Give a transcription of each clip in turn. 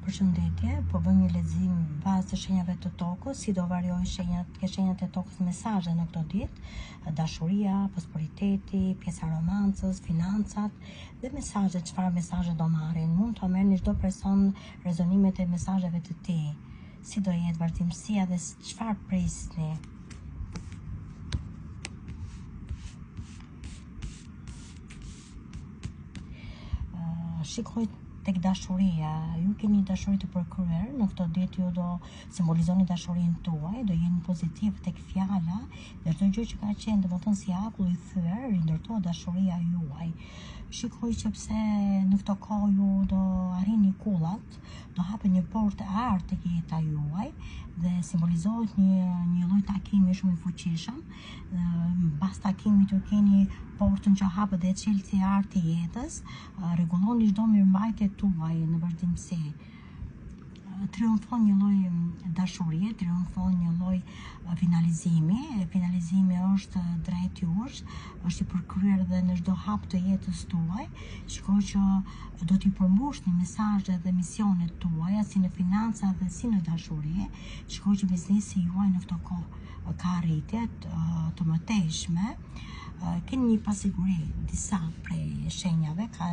Përshëndetje, po bëjmë një lexim bazë të shenjave të tokës, si do variojnë shenjat e tokës mesazhe në këto ditë, dashuria, prosperiteti, pjesa e romancës, financat dhe mesazhet, çfarë mesazhe do marrin. Mund të merrni çdo person rezonimet e mesazheve të tij. Si do jetë vazhdimësia dhe çfarë prisni. Shikoj tek dashuria, ju keni dashuri të përkryer, në këto ditë ju do simbolizoni dashurinë tuaj, do jeni pozitiv tek fjala, dhe çdo gjë që ka qenë domethënë si akull i thyer, rindërtohet dashuria juaj. Shikoj që pse në këto kohë ju do arrini kullat, do hapet një portë e artë tek jeta juaj dhe simbolizohet një lloj takimi shumë i fuqishëm. Pas takimit ju keni portën që hapet dhe çelësi i artë i jetës, rregulloni çdo mirëmbajtje tuaj në vazhdimsi. Triumfon një lloj dashurie, triumfon një lloj finalizimi. Finalizimi është drejt jush, është i përkryer dhe në çdo hap të jetës tuaj. Shikoj që do t'i përmbushni mesazhet dhe misionet tuaja, si në financa dhe si në dashuri. Shikoj që biznesi juaj në këto kohë ka arritje të mëtejshme. Keni një pasiguri, disa prej shenjave ka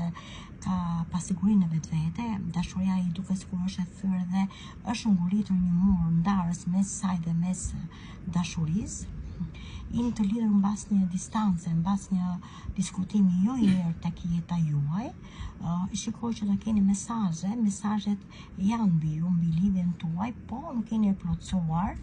pasiguri në vetvete, dashuria i duket sikur është e thyrë dhe është nguritur një mur ndarës mes saj dhe mes dashurisë. Jeni të lidhur mbas një distance, mbas një diskutimi jo i mirë tek jeta juaj. Shikoj që do keni mesazhet janë mbi ju, mbi lidhjen tuaj, po nuk keni e plotësuar.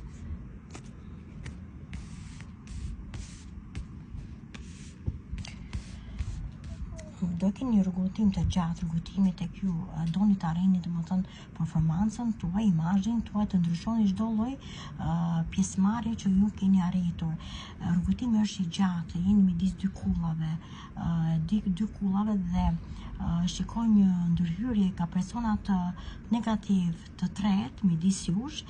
Do keni një rrugëtim të gjatë, rrugëtimi tek ju, doni të arrini domethënë performancën tuaj, imazhin tuaj, të ndryshoni çdo lloj pjesëmarrje që ju keni arritur. Rrugëtimi është i gjatë, jeni midis dy kullave dhe shikoj një ndërhyrje ka persona të negativ të tretë midis jush.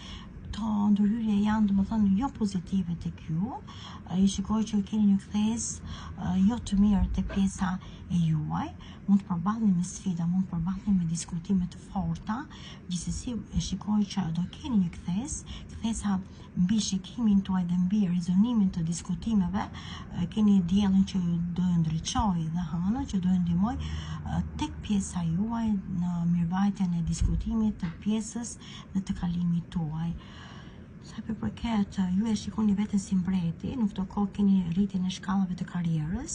Këto ndërhyrje janë domethënë jo pozitive tek ju. I shikoj që keni një kthesë jo të mirë tek pjesa e juaj. Mund të përballeni me sfida, mund të përballeni me diskutime të forta. Gjithsesi e shikoj që do keni një kthesa mbi shikimin tuaj dhe mbi rezonimin të diskutimeve. Keni diellin që do ju ndriçojë dhe hënën që do ju ndihmojë tek pjesa juaj në mirëvajtjen e diskutimit të pjesës dhe të kalimit tuaj. Sa përket, ju e shikoni veten si mbreti, në këto kohë keni rritjen e shkallave të karrierës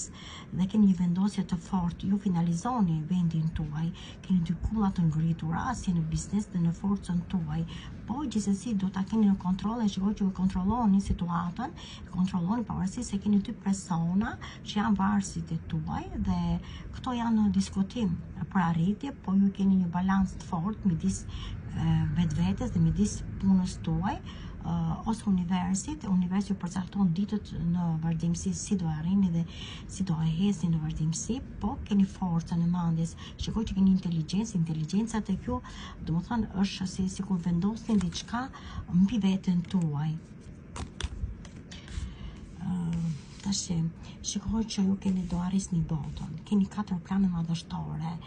dhe keni një vendosje të fortë, ju finalizoni vendin tuaj, keni dy kulla të ngritura, si në biznes dhe në forcën tuaj, po gjithsesi do ta keni në kontroll, e shikoj që ju kontrolloni situatën, kontrolloni pavarësisht se keni dy persona që janë varësit e tuaj dhe këto janë në diskutim për arritje, po ju keni një balancë të fortë midis vetvetes dhe midis punës tuaj. Ose universi ju përcakton ditët në vazhdimsi si do arrini dhe si do hesni në vazhdimsi, po keni forcën e mendjes. Shikoj që keni inteligjenca tek ju, domethënë është sikur vendosni diçka mbi veten tuaj. Tash shikoj që ju do arrisni botën. Keni 4 plane madhështore.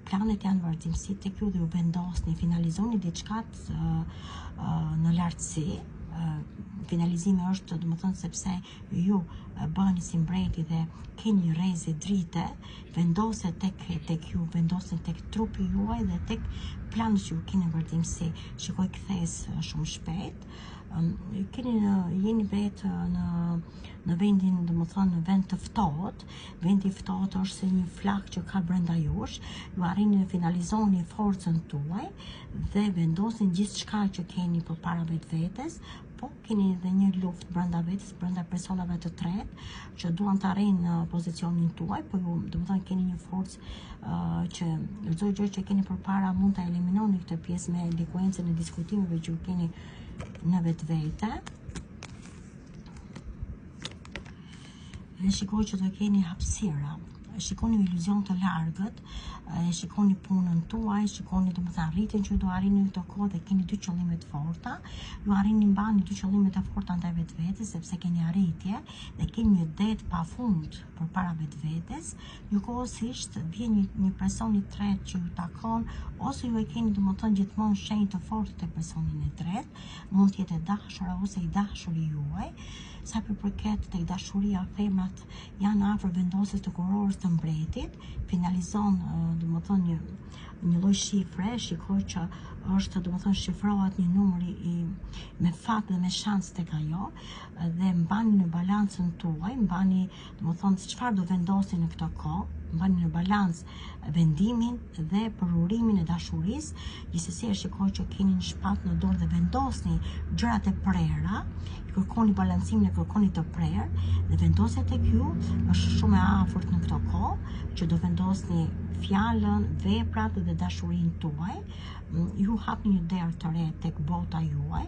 Planet janë vazhdimsi tek ju dhe ju vendosni, finalizoni diçka në lartësi. Finalizimi është domethënë sepse ju bëheni si mbreti dhe keni një rrezë drite, vendoset tek ju, vendosen tek trupi juaj dhe tek planet që ju keni në vazhdimsi. Shikoj kthesë shumë shpejt. Jeni vetë në vendin, domethënë në vend të ftohtë. Vendi i ftohtë është si një flak që ka brenda jush. Ju arrini të finalizoni forcën tuaj dhe vendosni gjithçka që keni përpara vetvetes, po keni edhe një luftë brenda vetes, brenda personave të tretë që duan të arrijnë pozicionin tuaj, po ju domethënë keni një forcë që çdo gjë që keni përpara mund ta eliminoni këtë pjesë me likuencën e diskutimeve që ju keni në vetvete. Dhe shikoj që do keni hapësira shikoni iluzion të largët, shikoni punën tuaj, shikoni domethënë arritjen që do arrini në këtë kohë dhe keni dy qëllime të forta. Ju arrini mbani dy qëllime të forta ndaj vetvetes sepse keni arritje dhe keni një det pafund përpara vetvetes. Njëkohësisht vjen një person i tretë që ju takon ose ju e keni domethënë gjithmonë shenjë të fortë te personin e tretë, mund të jetë e dashura ose i dashuri juaj. Sa përket tek dashuria, femrat janë afër vendosjes të kurorës të mbretit, finalizon domethënë një lloj shifre, shikoj që është domethënë shifrohet një numër me fat dhe me shans tek ajo dhe mbani në balancën tuaj, mbani domethënë çfarë do vendosni në këtë kohë, mbani në balancë vendimin dhe përurimin e dashurisë. Gjithsesi e shikoj që keni një shpatë në dorë dhe vendosni gjërat e prera, kërkoni balancimin e kërkoni të prerë dhe vendosja tek ju është shumë e afërt në këtë kohë që do vendosni fjalën, veprat dhe dashurinë tuaj. Ju hapni një derë të re tek bota juaj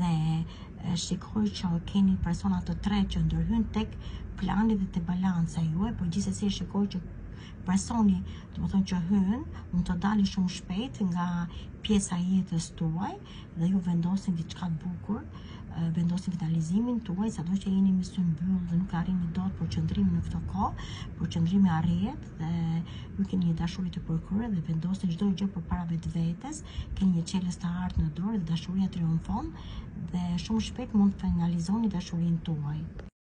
dhe shikoj që keni persona të tretë që ndërhyn tek plani dhe te balanca juaj, por gjithsesi shikoj që personi, domethënë që hyn, mund të dalë shumë shpejt nga pjesa e jetës tuaj dhe ju vendosni diçka të bukur, vendosni finalizimin tuaj, sado që jeni me sy mbyll dhe nuk arrini dot për qëndrimin në këtë kohë, por qëndrimi arrihet dhe ju keni një dashuri të përkryer dhe vendosni çdo gjë përpara vetvetes, keni një çelës të artë në dorë dhe dashuria triumfon dhe shumë shpejt mund të finalizoni dashurinë tuaj.